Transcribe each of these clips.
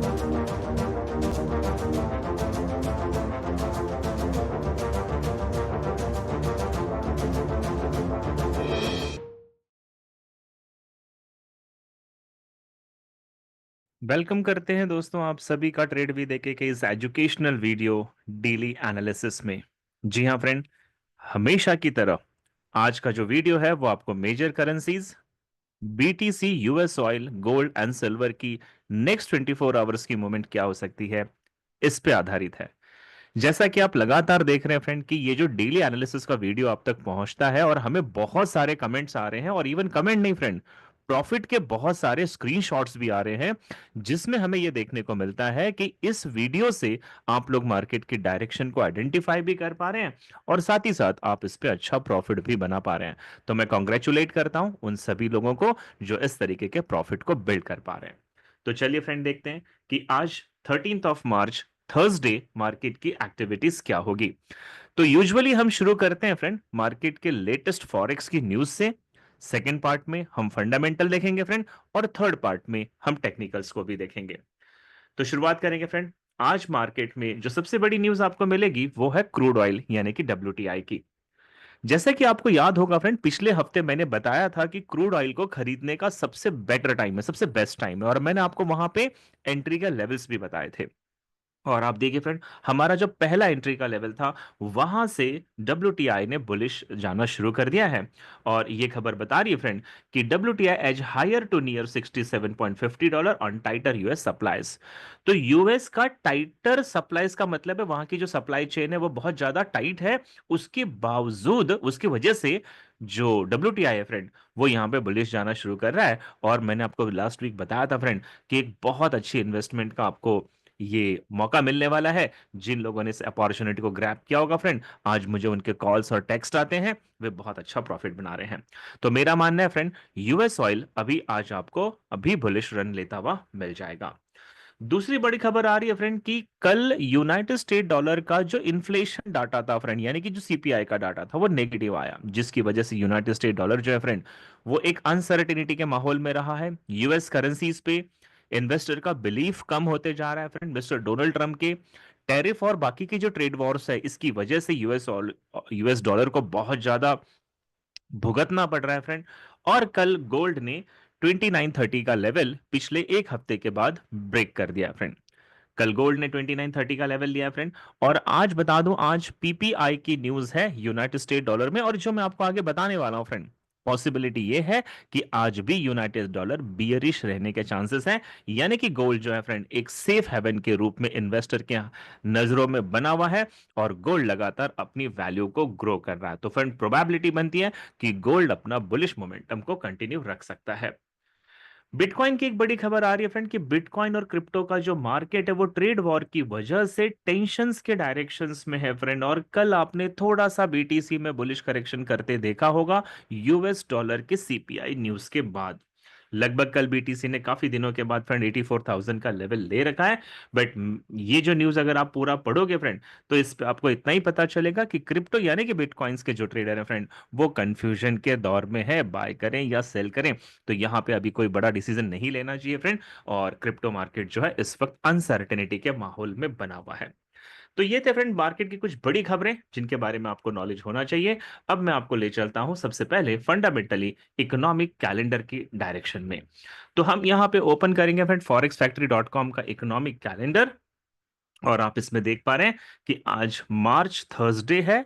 Welcome करते हैं दोस्तों आप सभी का ट्रेड भी देखे के इस एजुकेशनल वीडियो डेली एनालिसिस में। जी हाँ फ्रेंड, हमेशा की तरह आज का जो वीडियो है वो आपको major currencies BTC, US oil, gold and silver की नेक्स्ट 24 आवर्स की मूवमेंट क्या हो सकती है इस पे आधारित है। जैसा कि आप लगातार देख रहे हैं फ्रेंड कि ये जो डेली एनालिसिस का वीडियो आप तक पहुंचता है और हमें बहुत सारे कमेंट्स आ रहे हैं, और इवन कमेंट नहीं फ्रेंड, प्रॉफिट के बहुत सारे स्क्रीनशॉट्स भी आ रहे हैं, जिसमें हमें यह देखने को मिलता है कि इस वीडियो से आप लोग मार्केट की डायरेक्शन को आइडेंटिफाई भी कर पा रहे हैं और साथ ही साथ आप इस पे अच्छा प्रॉफिट भी बना पा रहे हैं। तो मैं कॉन्ग्रेचुलेट करता हूं उन सभी लोगों को जो इस तरीके के प्रॉफिट को बिल्ड कर पा रहे हैं। तो चलिए फ्रेंड देखते हैं कि आज 13 मार्च थर्सडे मार्केट की एक्टिविटीज क्या होगी। तो यूजुअली हम शुरू करते हैं फ्रेंड मार्केट के लेटेस्ट फॉरेक्स की न्यूज से। सेकेंड पार्ट में हम फंडामेंटल देखेंगे फ्रेंड, और थर्ड पार्ट में हम टेक्निकल्स को भी देखेंगे। तो शुरुआत करेंगे फ्रेंड, आज मार्केट में जो सबसे बड़ी न्यूज आपको मिलेगी वो है क्रूड ऑयल यानी कि WTI की। जैसा कि आपको याद होगा फ्रेंड, पिछले हफ्ते मैंने बताया था कि क्रूड ऑयल को खरीदने का सबसे बेटर टाइम है, सबसे बेस्ट टाइम है, और मैंने आपको वहां पे एंट्री के लेवल्स भी बताए थे। और आप देखिए फ्रेंड, हमारा जो पहला एंट्री का लेवल था वहां से WTI ने बुलिश जाना शुरू कर दिया है। और ये खबर बता रही है फ्रेंड कि WTI edge higher to near $67.50 on tighter US supplies. तो यूएस का टाइटर सप्लाईज का मतलब है वहां की जो सप्लाई चेन है वो बहुत ज्यादा टाइट है। उसके बावजूद, उसकी वजह से जो WTI है फ्रेंड, वो यहां पे बुलिश जाना शुरू कर रहा है। और मैंने आपको लास्ट वीक बताया था फ्रेंड कि एक बहुत अच्छी इन्वेस्टमेंट का आपको ये मौका मिलने वाला है। जिन लोगों ने इस अपॉर्चुनिटी को ग्रैब किया होगा फ्रेंड, आज मुझे उनके कॉल्स और टेक्स्ट आते हैं, वे बहुत अच्छा प्रॉफिट बना रहे हैं। तो मेरा मानना है फ्रेंड, यूएस ऑयल अभी आज आपको अभी बुलिश रन लेता हुआ मिल जाएगा। दूसरी बड़ी खबर आ रही है फ्रेंड कि कल यूनाइटेड स्टेट डॉलर का जो इन्फ्लेशन डाटा था फ्रेंड, यानी कि जो सीपीआई का डाटा था, वो नेगेटिव आया, जिसकी वजह से यूनाइटेड स्टेट डॉलर जो है फ्रेंड, वो एक अनसर्टेनिटी के माहौल में रहा है। यूएस करेंसीज पे इन्वेस्टर का बिलीफ कम होते जा रहा है फ्रेंड। मिस्टर डोनाल्ड ट्रंप के टैरिफ और बाकी की जो ट्रेड वॉर्स है, इसकी वजह से यूएस डॉलर को बहुत ज्यादा भुगतना पड़ रहा है फ्रेंड। और कल गोल्ड ने 2930 का लेवल पिछले एक हफ्ते के बाद ब्रेक कर दिया फ्रेंड। कल गोल्ड ने 2930 का लेवल लिया फ्रेंड। और आज बता दूं, आज पीपीआई की न्यूज है यूनाइटेड स्टेट डॉलर में, और जो मैं आपको आगे बताने वाला हूं फ्रेंड, पॉसिबिलिटी ये है कि आज भी यूनाइटेड डॉलर बियरिश रहने के चांसेस हैं। यानी कि गोल्ड जो है फ्रेंड एक सेफ हेवन के रूप में इन्वेस्टर के नजरों में बना हुआ है, और गोल्ड लगातार अपनी वैल्यू को ग्रो कर रहा है। तो फ्रेंड प्रोबेबिलिटी बनती है कि गोल्ड अपना बुलिश मोमेंटम को कंटिन्यू रख सकता है। बिटकॉइन की एक बड़ी खबर आ रही है फ्रेंड कि बिटकॉइन और क्रिप्टो का जो मार्केट है वो ट्रेड वॉर की वजह से टेंशंस के डायरेक्शंस में है फ्रेंड। और कल आपने थोड़ा सा बीटीसी में बुलिश करेक्शन करते देखा होगा यूएस डॉलर के सीपीआई न्यूज के बाद। लगभग कल बीटीसी ने काफी दिनों के बाद फ्रेंड 84,000 का लेवल ले रखा है। बट ये जो न्यूज अगर आप पूरा पढ़ोगे फ्रेंड, तो इस पे आपको इतना ही पता चलेगा कि क्रिप्टो यानी कि बिटकॉइंस के जो ट्रेडर है फ्रेंड, वो कंफ्यूजन के दौर में है, बाय करें या सेल करें। तो यहां पे अभी कोई बड़ा डिसीजन नहीं लेना चाहिए फ्रेंड। और क्रिप्टो मार्केट जो है इस वक्त अनसर्टेनिटी के माहौल में बना हुआ है। तो ये थे फ्रेंड मार्केट की कुछ बड़ी खबरें जिनके बारे में आपको नॉलेज होना चाहिए। अब मैं आपको ले चलता हूं सबसे पहले फंडामेंटली इकोनॉमिक कैलेंडर की डायरेक्शन में। तो हम यहां पे ओपन करेंगे फ्रेंड फॉरेक्सफैक्ट्री.com का इकोनॉमिक कैलेंडर। और आप इसमें देख पा रहे हैं कि आज मार्च थर्सडे है,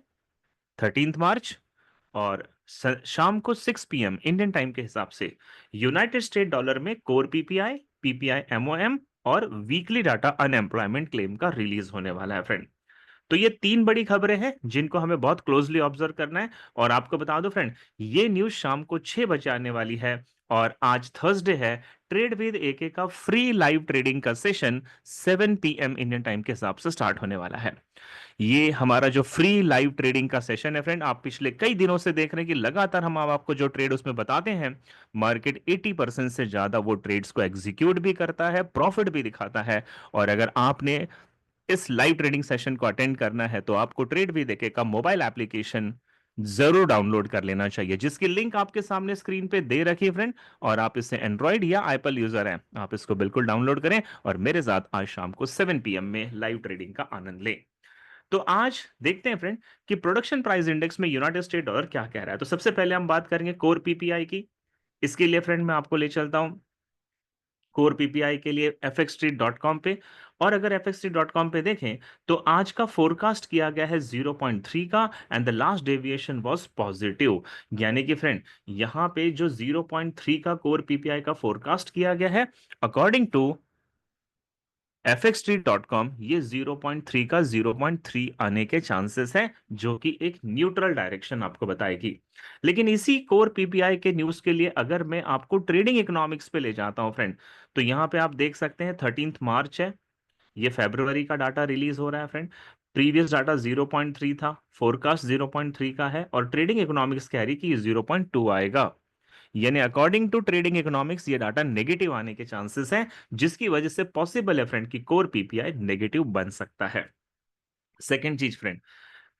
13 मार्च। और शाम को 6 PM इंडियन टाइम के हिसाब से यूनाइटेड स्टेट डॉलर में कोर पीपीआई, पीपीआई एमओएम और वीकली डाटा अनएम्प्लॉयमेंट क्लेम का रिलीज होने वाला है फ्रेंड। तो ये तीन बड़ी खबरें हैं जिनको हमें बहुत क्लोजली ऑब्जर्व करना है। और आपको बता दो फ्रेंड, ये न्यूज शाम को 6 बजे आने वाली है। और आज थर्सडे है, ट्रेड विद एके का फ्री लाइव ट्रेडिंग का सेशन 7 PM इंडियन टाइम के हिसाब से स्टार्ट होने वाला है। ये हमारा जो फ्री लाइव ट्रेडिंग का सेशन है फ्रेंड, आप पिछले कई दिनों से देख रहे हैं कि लगातार हम आपको जो ट्रेड उसमें बताते हैं, मार्केट 80% से ज्यादा वो ट्रेड्स को एग्जीक्यूट भी करता है, प्रॉफिट भी दिखाता है। और अगर आपने इस लाइव ट्रेडिंग सेशन को अटेंड करना है तो आपको ट्रेड भी देखे का मोबाइल एप्लीकेशन जरूर डाउनलोड कर लेना चाहिए, जिसकी लिंक आपके सामने स्क्रीन पे दे रखी है फ्रेंड। और आप इससे एंड्रॉइड या एप्पल यूजर हैं, आप इसको बिल्कुल डाउनलोड करें और मेरे साथ आज शाम को 7 PM में लाइव ट्रेडिंग का आनंद लें। तो आज देखते हैं फ्रेंड कि प्रोडक्शन प्राइस इंडेक्स में यूनाइटेड स्टेट डॉलर क्या कह रहा है। तो सबसे पहले हम बात करेंगे कोर पीपीआई की। इसके लिए फ्रेंड मैं आपको ले चलता हूं कोर पीपीआई के लिए fxstreet.com पे। और अगर fxstreet.com पे देखें तो आज का फोरकास्ट किया गया है 0.3 का, and the last deviation was positive. यानी कि फ्रेंड यहां पे जो 0.3 का कोर पीपीआई का फोरकास्ट किया गया है, अकॉर्डिंग टू fxstreet.com, ये 0.3 का 0.3 आने के चांसेस हैं, जो कि एक न्यूट्रल डायरेक्शन आपको बताएगी। लेकिन इसी कोर पीपीआई के न्यूज के लिए अगर मैं आपको ट्रेडिंग इकोनॉमिक्स पे ले जाता हूं फ्रेंड, तो यहां पे आप देख सकते हैं 13 मार्च है, ये फरवरी का डाटा रिलीज हो रहा है फ्रेंड। प्रीवियस डाटा 0.3 था, फोरकास्ट 0.3 का है, और ट्रेडिंग इकोनॉमिक्स कह रही कि 0.2 आएगा। यानी अकॉर्डिंग टू ट्रेडिंग इकोनॉमिक्स ये डाटा नेगेटिव आने के चांसेस हैं, जिसकी वजह से पॉसिबल है फ्रेंड कि कोर पीपीआई नेगेटिव बन सकता है। सेकेंड चीज फ्रेंड,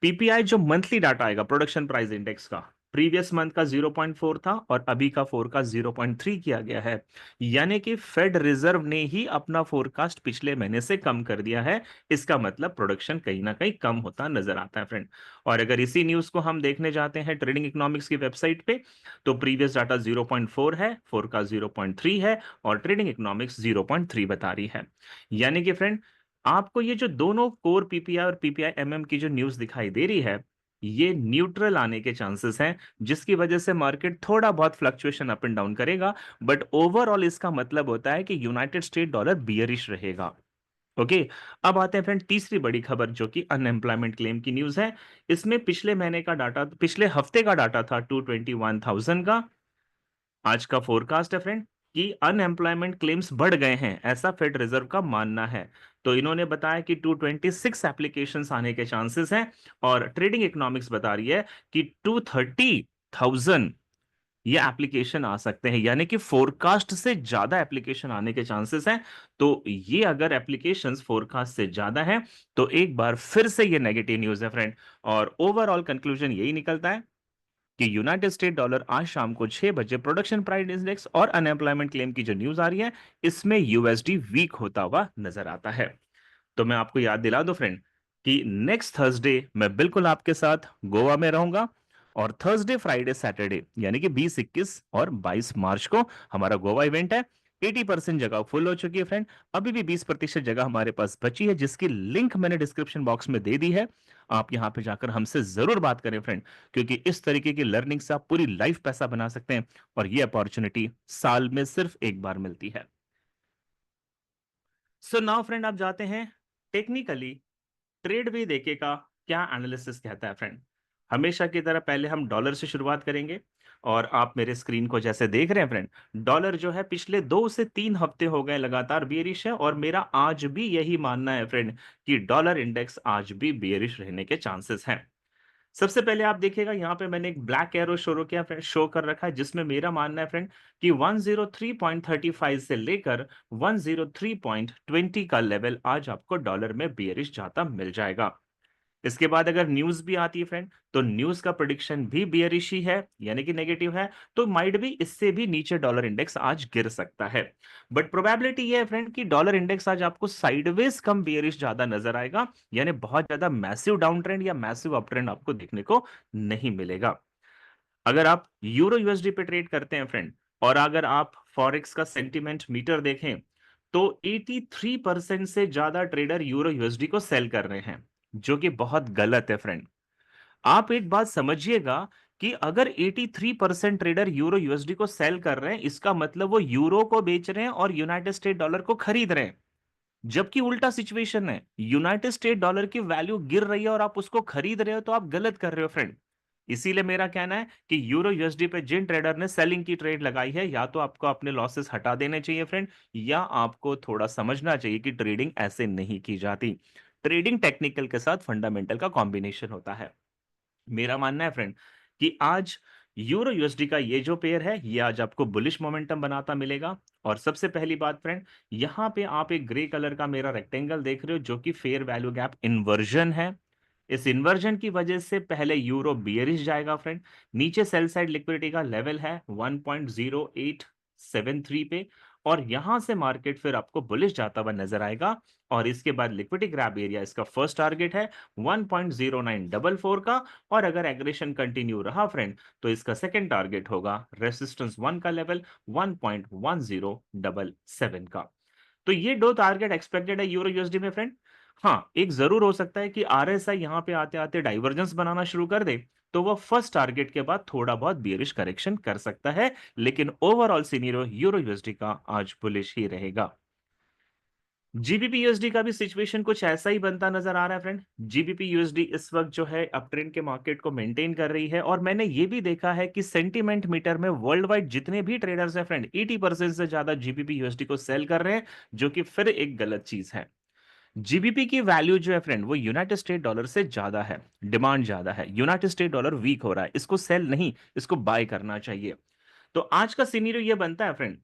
पीपीआई जो मंथली डाटा आएगा प्रोडक्शन प्राइस इंडेक्स का, प्रीवियस मंथ का 0.4 था और अभी का फोरकास्ट 0.3 किया गया है। यानी कि फेड रिजर्व ने ही अपना फोरकास्ट पिछले महीने से कम कर दिया है। इसका मतलब प्रोडक्शन कहीं ना कहीं कम होता नजर आता है फ्रेंड। और अगर इसी न्यूज को हम देखने जाते हैं ट्रेडिंग इकोनॉमिक्स की वेबसाइट पे, तो प्रीवियस डाटा 0.4 है, फोरकास्ट 0.3 है, और ट्रेडिंग इकोनॉमिक्स 0.3 बता रही है। यानी कि फ्रेंड आपको ये जो दोनों कोर पीपीआई और पीपीआई एमएम की जो न्यूज दिखाई दे रही है, ये न्यूट्रल आने के चांसेस हैं, जिसकी वजह से मार्केट थोड़ा बहुत फ्लक्चुएशन अप एंड डाउन करेगा। बट ओवरऑल इसका मतलब होता है कि यूनाइटेड स्टेट डॉलर बियरिश रहेगा। ओके। अब आते हैं फ्रेंड तीसरी बड़ी खबर, जो कि अनएम्प्लॉयमेंट क्लेम की न्यूज है। इसमें पिछले महीने का डाटा, पिछले हफ्ते का डाटा था 221,000 का। आज का फोरकास्ट है फ्रेंड कि अनएम्प्लॉयमेंट क्लेम्स बढ़ गए हैं, ऐसा फेड रिजर्व का मानना है। तो इन्होंने बताया कि 226 एप्लीकेशंस आने के चांसेस हैं, और ट्रेडिंग इकोनॉमिक्स बता रही है कि 230,000 ये एप्लीकेशन आ सकते हैं, यानी कि फोरकास्ट से ज्यादा एप्लीकेशन आने के चांसेस हैं। तो ये अगर एप्लीकेशंस फोरकास्ट से ज्यादा हैं, तो एक बार फिर से ये नेगेटिव न्यूज है फ्रेंड। और ओवरऑल कंक्लूजन यही निकलता है कि यूनाइटेड स्टेट डॉलर आज शाम को 6 बजे प्रोडक्शन प्राइस इंडेक्स और अनएम्प्लॉयमेंट क्लेम की जो न्यूज आ रही है, इसमें यूएसडी वीक होता हुआ नजर आता है। तो मैं आपको याद दिला दूं फ्रेंड कि नेक्स्ट थर्सडे मैं बिल्कुल आपके साथ गोवा में रहूंगा। और थर्सडे फ्राइडे सैटरडे यानी कि 20, 21 और 22 मार्च को हमारा गोवा इवेंट है। 80% जगह फुल हो चुकी है फ्रेंड। अभी भी 20% जगह हमारे पास बची है, जिसकी लिंक मैंने डिस्क्रिप्शन बॉक्स में दे दी है। आप यहां पे जाकर हमसे जरूर बात करें फ्रेंड, क्योंकि इस तरीके की लर्निंग से आप पूरी लाइफ पैसा बना सकते हैं, और ये अपॉर्चुनिटी साल में सिर्फ एक बार मिलती है। सो नाउ फ्रेंड आप जाते हैं टेक्निकली ट्रेड भी देखे का क्या एनालिसिस कहता है फ्रेंड। हमेशा की तरह पहले हम डॉलर से शुरुआत करेंगे। और आप मेरे स्क्रीन को जैसे देख रहे हैं फ्रेंड, डॉलर जो है पिछले 2 से 3 हफ्ते हो गए लगातार बियरिश है, और मेरा आज भी यही मानना है फ्रेंड कि डॉलर इंडेक्स आज भी बियरिश रहने के चांसेस हैं। सबसे पहले आप देखिएगा यहाँ पे मैंने एक ब्लैक एरो शो कर रखा है, जिसमें मेरा मानना है फ्रेंड कि 103.35 से लेकर 103.20 का लेवल आज आपको डॉलर में बियरिश जाता मिल जाएगा। इसके बाद अगर न्यूज भी आती है फ्रेंड, तो न्यूज का प्रिडिक्शन भी बियरिश ही है, यानी कि नेगेटिव है। तो माइट भी इससे भी नीचे डॉलर इंडेक्स आज गिर सकता है। बट प्रोबेबिलिटी ये है फ्रेंड कि डॉलर इंडेक्स आज आपको साइडवेज कम बियरिश ज्यादा नजर आएगा, यानी बहुत ज्यादा मैसिव डाउन ट्रेंड या मैसिव अप ट्रेंड आपको देखने को नहीं मिलेगा। अगर आप यूरो यूएसडी पे ट्रेड करते हैं फ्रेंड, और अगर आप फॉरेक्स का सेंटिमेंट मीटर देखें, तो 83% से ज्यादा ट्रेडर यूरो यूएसडी को सेल कर रहे हैं, जो कि बहुत गलत है फ्रेंड। आप एक बात समझिएगा कि अगर 83% ट्रेडर यूरो यूएसडी को सेल कर रहे हैं, इसका मतलब वो यूरो को बेच रहे हैं और यूनाइटेड स्टेट डॉलर को खरीद रहे हैं। जबकि उल्टा सिचुएशन है, यूनाइटेड स्टेट डॉलर की वैल्यू गिर रही है और आप उसको खरीद रहे हो, तो आप गलत कर रहे हो फ्रेंड। इसीलिए मेरा कहना है कि यूरो यूएसडी पे जिन ट्रेडर ने सेलिंग की ट्रेड लगाई है, या तो आपको अपने लॉसेस हटा देने चाहिए फ्रेंड, या आपको थोड़ा समझना चाहिए कि ट्रेडिंग ऐसे नहीं की जाती। ट्रेडिंग टेक्निकल के साथ फंडामेंटल का कॉम्बिनेशन होता है। मेरा मानना है फ्रेंड कि आज यूरो यूएसडी का ये जो पेयर है, ये आज आपको बुलिश मोमेंटम बनाता मिलेगा। और सबसे पहली बात फ्रेंड, यहां पे आप एक ग्रे कलर का मेरा रेक्टेंगल देख रहे हो, जो कि फेयर वैल्यू गैप इन्वर्जन है। इस इन्वर्जन की वजह से पहले यूरो बियरिश जाएगा फ्रेंड, नीचे सेल साइड लिक्विडिटी का लेवल है 1.0873 पे, और यहां से मार्केट फिर आपको बुलिश जाता हुआ नजर आएगा। और इसके बाद लिक्विडिटी ग्रैब एरिया इसका फर्स्ट टारगेट है 1.0944 का, और अगर एग्रेशन कंटिन्यू रहा फ्रेंड तो इसका सेकंड टारगेट होगा रेसिस्टेंस 1 का लेवल 1.1077 का। तो ये दो टारगेट एक्सपेक्टेड है यूरो यूएसडी में फ्रेंड। हाँ, एक जरूर हो सकता है कि आरएसआई यहां पे आते आते डाइवर्जेंस बनाना शुरू कर दे, तो वह फर्स्ट टारगेट के बाद थोड़ा बहुत बियरिश करेक्शन कर सकता है, लेकिन ओवरऑल सिनेरियो यूरो यूएसडी का आज बुलिश ही रहेगा। जीबीपी यूएसडी का भी सिचुएशन कुछ ऐसा ही बनता नजर आ रहा है फ्रेंड। जीबीपी यूएसडी इस वक्त जो है अप ट्रेंड के मार्केट को मेंटेन कर रही है, और मैंने ये भी देखा है कि सेंटीमेंट मीटर में वर्ल्ड वाइड जितने भी ट्रेडर्स हैं फ्रेंड 80% से ज्यादा जीबीपी यूएसडी को सेल कर रहे हैं, जो कि फिर एक गलत चीज है। जीबीपी की वैल्यू जो है फ्रेंड वो यूनाइटेड स्टेट डॉलर से ज्यादा है, डिमांड ज्यादा है, यूनाइटेड स्टेट डॉलर वीक हो रहा है, इसको सेल नहीं, इसको बाय करना चाहिए। तो आज का सीनीरियो ये बनता है फ्रेंड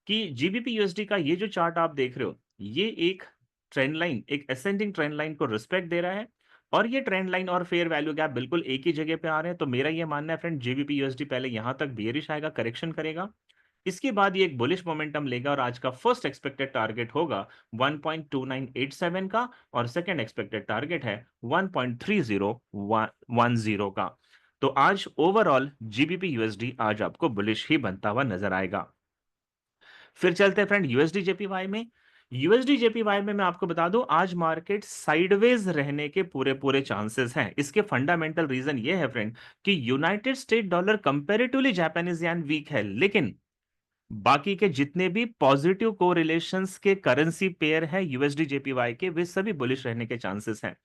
कि जीबीपी यूएसडी का ये जो चार्ट आप देख रहे हो, ये एक ट्रेंड लाइन, एक असेंडिंग ट्रेंड लाइन को रिस्पेक्ट दे रहा है, और ये ट्रेंड लाइन और फेयर वैल्यू गैप बिल्कुल एक ही जगह पे आ रहे हैं। तो मेरा ये मानना है फ्रेंड, जीबीपी यूएसडी पहले यहां तक बेयरिश आएगा, करेक्शन करेगा, इसके बाद ये एक बुलिश मोमेंटम लेगा, और आज का फर्स्ट एक्सपेक्टेड टारगेट होगा 1.2987 का, और सेकंड एक्सपेक्टेड टारगेट है 1.3010 का। तो आज ओवरऑल जीबीपी यूएसडी आज आपको बुलिश ही बनता हुआ नजर आएगा। फिर चलते हैं फ्रेंड यूएसडी जेपीवाई में। यूएसडी जेपीवाई में मैं आपको बता दूं, आज मार्केट साइडवेज रहने के पूरे पूरे चांसेस हैं। इसके फंडामेंटल रीजन ये है फ्रेंड कि United State dollar comparatively Japanese yen weak है, लेकिन बाकी के जितने भी पॉजिटिव कोरिलेशंस के करेंसी पेयर हैं यूएसडी जेपीवाई के, वे सभी बुलिश रहने के चांसेस हैं।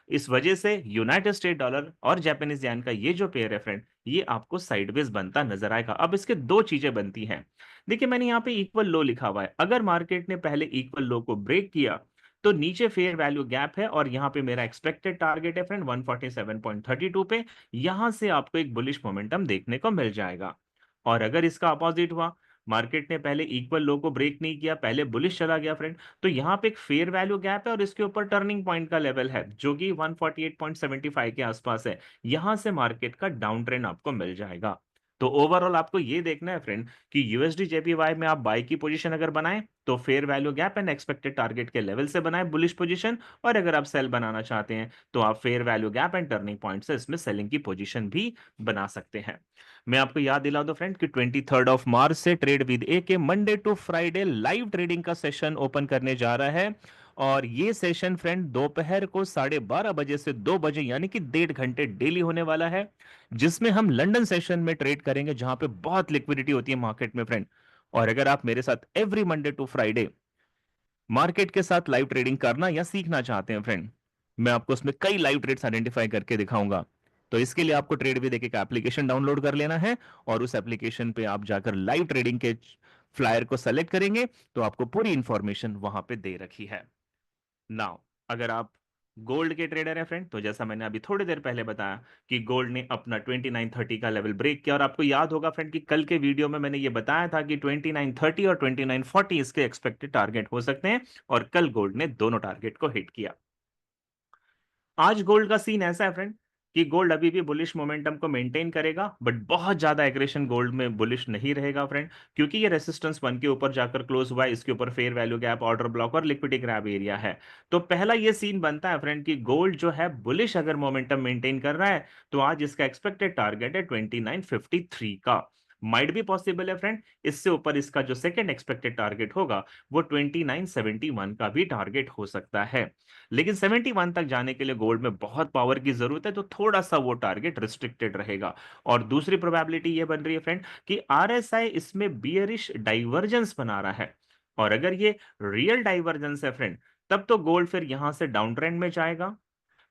इस वजह से यूनाइटेड स्टेट डॉलर और जापानीज येन का ये जो पेयर है फ्रेंड, ये आपको साइडवेज बनता नजर आएगा। अब इसके दो चीजें बनती हैं। देखिए, मैंने यहाँ पे इक्वल लो लिखा हुआ है, अगर मार्केट ने पहले इक्वल लो को ब्रेक किया तो नीचे फेयर वैल्यू गैप है, और यहाँ पे मेरा एक्सपेक्टेड टारगेट है फ्रेंड 147.32 पे, यहां से आपको एक बुलिश मोमेंटम देखने को मिल जाएगा। और अगर इसका अपोजिट हुआ, मार्केट ने पहले इक्वल लो को ब्रेक नहीं किया, पहले बुलिश चला गया फ्रेंड, तो यहां पे एक फेयर वैल्यू गैप है, और इसके ऊपर टर्निंग पॉइंट का लेवल है जो कि 148.75 के आसपास है, यहां से मार्केट का डाउन ट्रेंड आपको मिल जाएगा। तो ओवरऑल आपको ये देखना है फ्रेंड कि यूएसडी जेपीवाई में आप बाय की पोजीशन अगर बनाएं तो fair value gap and expected target के लेवल से बनाएं बुलिश पोजीशन, और अगर आप सेल बनाना चाहते हैं तो आप fair value gap and turning point से इसमें सेलिंग की पोजीशन भी बना सकते हैं। मैं आपको याद दिला दूं फ्रेंड कि 23 मार्च से trade with A K Monday to Friday live trading का सेशन ओपन करने जा रहा है, और ये सेशन फ्रेंड दोपहर को 12:30 बजे से 2 बजे यानी कि 1.5 घंटे डेली होने वाला है, जिसमें हम लंदन सेशन में ट्रेड करेंगे जहां पे बहुत लिक्विडिटी होती है मार्केट में फ्रेंड। और अगर आप मेरे साथ every Monday to Friday market के साथ लाइव ट्रेडिंग करना या सीखना चाहते हैं फ्रेंड, मैं आपको उसमें कई लाइव ट्रेड्स आइडेंटिफाई करके दिखाऊंगा। तो इसके लिए आपको ट्रेड विद एक एप्लीकेशन डाउनलोड कर लेना है, और उस एप्लीकेशन पे आप जाकर लाइव ट्रेडिंग के फ्लायर को सेलेक्ट करेंगे तो आपको पूरी इंफॉर्मेशन वहां पे दे रखी है। नाउ, अगर आप गोल्ड के ट्रेडर हैं फ्रेंड, तो जैसा मैंने अभी थोड़ी देर पहले बताया कि गोल्ड ने अपना 2930 का लेवल ब्रेक किया, और आपको याद होगा फ्रेंड कि कल के वीडियो में मैंने ये बताया था कि 2930 और 2940 इसके एक्सपेक्टेड टारगेट हो सकते हैं, और कल गोल्ड ने दोनों टारगेट को हिट किया। आज गोल्ड का सीन ऐसा है फ्रेंड कि गोल्ड अभी भी बुलिश मोमेंटम को मेंटेन करेगा, बट बहुत ज्यादा एग्रेशन गोल्ड में बुलिश नहीं रहेगा फ्रेंड, क्योंकि ये रेसिस्टेंस 1 के ऊपर जाकर क्लोज हुआ है, इसके ऊपर fair value gap, order block और लिक्विडिटी ग्रैब एरिया है। तो पहला ये सीन बनता है फ्रेंड कि गोल्ड जो है बुलिश अगर मोमेंटम मेंटेन कर रहा है तो आज इसका एक्सपेक्टेड टारगेट है 2953 का। माइट भी पॉसिबल है फ्रेंड, इससे ऊपर इसका जो सेकंड एक्सपेक्टेड टारगेट होगा वो 2971 का भी टारगेट हो सकता है। लेकिन 71 तक जाने के लिए गोल्ड में बहुत पावर की जरूरत है, तो थोड़ा सा वो टारगेट रिस्ट्रिक्टेड रहेगा। और दूसरी प्रोबेबिलिटी ये बन रही है फ्रेंड कि आरएसआई इसमें बियरिश डाइवर्जेंस बना रहा है, और अगर ये रियल डाइवर्जेंस है फ्रेंड, तब तो गोल्ड फिर यहां से डाउन ट्रेंड में जाएगा।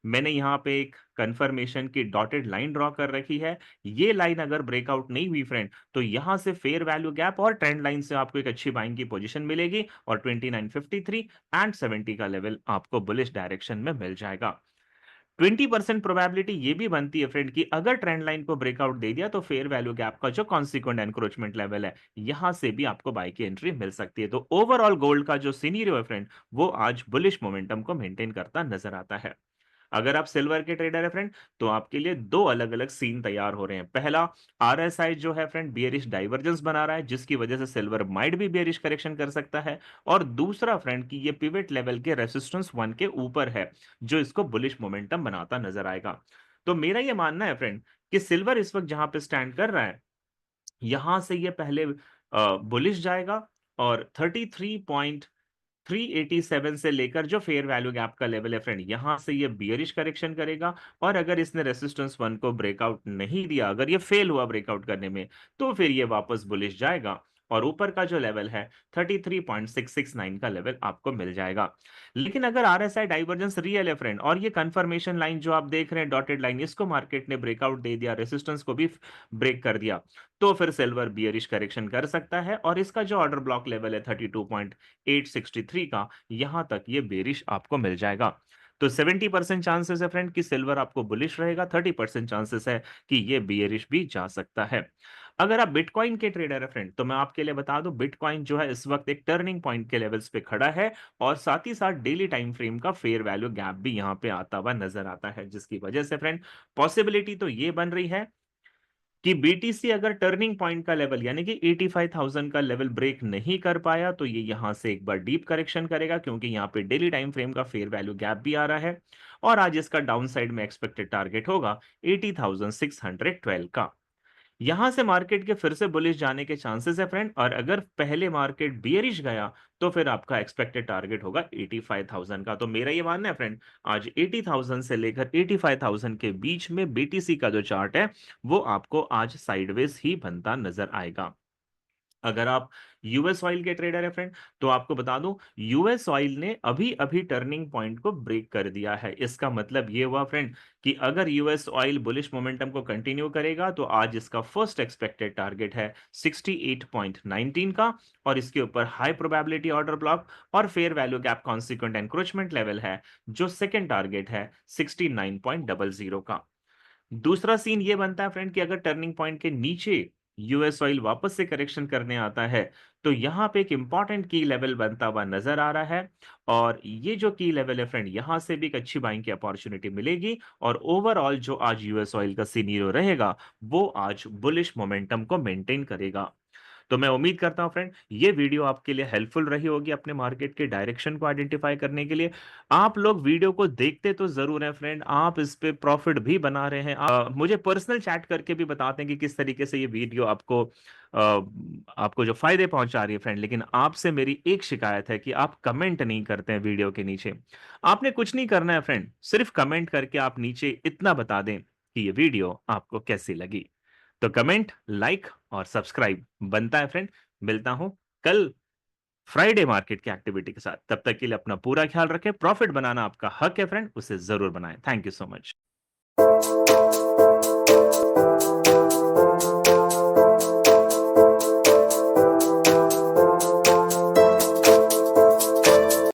मैंने यहां पे एक कंफर्मेशन की डॉटेड लाइन ड्रॉ कर रखी है, ये लाइन अगर ब्रेकआउट नहीं हुई फ्रेंड तो यहां से फेयर वैल्यू गैप और ट्रेंड लाइन से आपको एक अच्छी बाइंग की पोजीशन मिलेगी, और 2953 एंड 70 का लेवल आपको बुलिश डायरेक्शन में मिल जाएगा। 20% प्रोबेबिलिटी ये भी बनती है फ्रेंड कि अगर ट्रेंड लाइन को ब्रेकआउट दे दिया तो फेयर वैल्यू गैप का जो कॉन्सिक्वेंट एनक्रोचमेंट लेवल है, यहां से भी आपको बाई की एंट्री मिल सकती है। तो ओवरऑल गोल्ड का जो सीनीरियो है फ्रेंड, वो आज बुलिश मोमेंटम को मेंटेन करता नजर आता है। अगर आप सिल्वर के ट्रेडर है फ्रेंड, तो आपके लिए दो अलग अलग सीन तैयार हो रहे हैं। पहला, आरएसआई जो है फ्रेंड बियरिश डाइवर्जेंस बना रहा है, जिसकी वजह से सिल्वर माइट भी बियरिश करेक्शन कर सकता है। और दूसरा फ्रेंड कि ये पिवट लेवल के रेसिस्टेंस 1 के ऊपर है, जो इसको बुलिश मोमेंटम बनाता नजर आएगा। तो मेरा ये मानना है फ्रेंड कि सिल्वर इस वक्त जहां पे स्टैंड कर रहा है, यहां से ये पहले बुलिश जाएगा और 387 से लेकर जो फेयर वैल्यू गैप का लेवल है फ्रेंड, यहां से ये बियरिश करेक्शन करेगा। और अगर इसने रेसिस्टेंस 1 को ब्रेकआउट नहीं दिया, अगर ये फेल हुआ ब्रेकआउट करने में, तो फिर ये वापस बुलिश जाएगा और ऊपर का जो लेवल है 33.669 का लेवल आपको मिल जाएगा। लेकिन अगर आरएसआई डाइवर्जेंस रियल है फ्रेंड, और ये कंफर्मेशन लाइन जो आप देख रहे हैं डॉटेड लाइन, इसको मार्केट ने ब्रेकआउट दे दिया, रेसिस्टेंस को भी ब्रेक कर दिया, तो फिर सिल्वर बियरिश करेक्शन कर सकता है। और इसका जो ऑर्डर ब्लॉक लेवल है 32.863 का, यहां तक ये बेरिश आपको मिल जाएगा। तो 70% चांसेस है फ्रेंड कि सिल्वर आपको बुलिश रहेगा, 30% चांसेस है कि ये बियरिश भी जा सकता है। अगर आप बिटकॉइन के ट्रेडर है फ्रेंड, तो मैं आपके लिए बता दूं, बिटकॉइन जो है इस वक्त एक टर्निंग पॉइंट के लेवल्स पे खड़ा है, और साथ ही साथ डेली टाइम फ्रेम का फेयर वैल्यू गैप भी यहां पे आता हुआ नजर आता है, जिसकी वजह से फ्रेंड पॉसिबिलिटी तो ये बन रही है कि बीटीसी अगर टर्निंग पॉइंट का लेवल यानी कि 85,000 का लेवल ब्रेक नहीं कर पाया, तो ये यहां से एक बार डीप करेक्शन करेगा, क्योंकि यहां पे डेली टाइम फ्रेम का फेयर वैल्यू गैप भी आ रहा है। और आज इसका डाउन साइड में एक्सपेक्टेड टारगेट होगा 80,612 का। यहां से मार्केट के फिर से बुलिश जाने के चांसेस है फ्रेंड, और अगर पहले मार्केट बियरिश गया, तो फिर आपका एक्सपेक्टेड टारगेट होगा 85,000 का। तो मेरा ये मानना है फ्रेंड, आज 80,000 से लेकर 85,000 के बीच में बीटीसी का जो चार्ट है, वो आपको आज साइडवेज ही बनता नजर आएगा। अगर आप यूएस ऑयल के ट्रेडर है फ्रेंड, तो आपको बता दूं, यूएस ऑयल ने अभी अभी टर्निंग पॉइंट को ब्रेक कर दिया है। इसका मतलब ये हुआ फ्रेंड कि अगर यूएस ऑयल बुलिश मोमेंटम को कंटिन्यू करेगा, तो आज इसका फर्स्ट एक्सपेक्टेड टारगेट है 68.19 का, और इसके ऊपर हाई प्रोबेबिलिटी ऑर्डर ब्लॉक और fair value gap consequent encroachment level है, जो सेकेंड टारगेट है 69.00 का। दूसरा सीन ये बनता है फ्रेंड कि अगर टर्निंग पॉइंट के नीचे यूएस ऑयल वापस से करेक्शन करने आता है, तो यहां पे एक इंपॉर्टेंट की लेवल बनता हुआ नजर आ रहा है, और ये जो की लेवल है फ्रेंड, यहां से भी एक अच्छी बाइंग की अपॉर्चुनिटी मिलेगी। और ओवरऑल जो आज यूएस ऑयल का सीनियर रहेगा, वो आज बुलिश मोमेंटम को मेंटेन करेगा। तो मैं उम्मीद करता हूं फ्रेंड, ये वीडियो आपके लिए हेल्पफुल रही होगी अपने मार्केट के डायरेक्शन को आइडेंटिफाई करने के लिए। आप लोग वीडियो को देखते तो जरूर हैं फ्रेंड, आप इस पे प्रॉफिट भी बना रहे हैं। मुझे पर्सनल चैट करके भी बताते हैं कि किस तरीके से ये वीडियो आपको जो फायदे पहुंचा रही है फ्रेंड। लेकिन आपसे मेरी एक शिकायत है कि आप कमेंट नहीं करते हैं वीडियो के नीचे। आपने कुछ नहीं करना है फ्रेंड, सिर्फ कमेंट करके आप नीचे इतना बता दें कि ये वीडियो आपको कैसी लगी। तो कमेंट, लाइक और सब्सक्राइब बनता है फ्रेंड। मिलता हूं कल फ्राइडे मार्केट की एक्टिविटी के साथ। तब तक के लिए अपना पूरा ख्याल रखें। प्रॉफिट बनाना आपका हक है फ्रेंड, उसे जरूर बनाएं। Thank you so much.